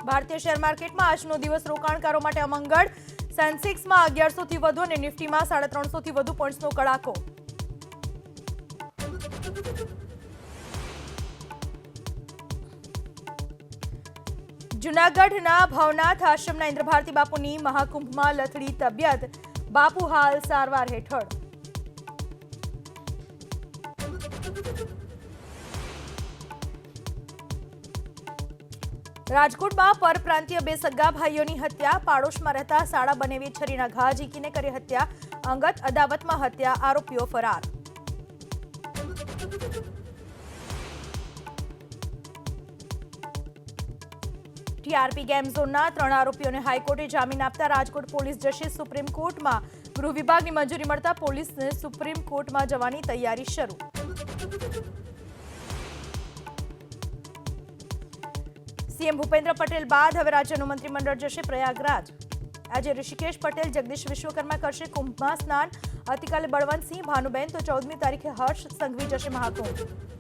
ભારતીય શેર માર્કેટમાં આજનો દિવસ રોકાણકારો માટે અમંગળ. સેન્સેક્સમાં 1100 થી વધુ અને નિફ્ટીમાં 350 થી વધુ પોઈન્ટ્સનો કડાકો. જૂનાગઢના ભવનાથ આશ્રમના ઇન્દ્રભારતી બાપુની મહાકુંભમાં લથડી તબિયત. બાપુ હાલ સારવાર હેઠળ. રાજકોટમાં પરપ્રાંતીય બે સગા ભાઈઓની હત્યા. પાડોશમાં રહેતા શાળા બનેવી છરીના ઘા ઝીકીને કરી હત્યા. અંગત અદાવતમાં હત્યા. આરોપીઓ ફરાર. ટીઆરપી ગેમ ઝોનના 3 આરોપીઓને હાઈકોર્ટે જામીન આપતા રાજકોટ પોલીસ જશે સુપ્રીમ કોર્ટમાં. ગૃહ વિભાગની મંજૂરી મળતા પોલીસને સુપ્રીમ કોર્ટમાં જવાની તૈયારી શરૂ. સીએમ ભૂપેન્દ્ર પટેલ બાદ હવે રાજ્યનું મંત્રીમંડળ જશે પ્રયાગરાજ. આજે ઋષિકેશ પટેલ, જગદીશ વિશ્વકર્મા કરશે કુંભમાં સ્નાન. આવતીકાલે બળવંતસિંહ, ભાનુબેન તો 14મી તારીખે હર્ષ સંઘવી જશે મહાકુંભ.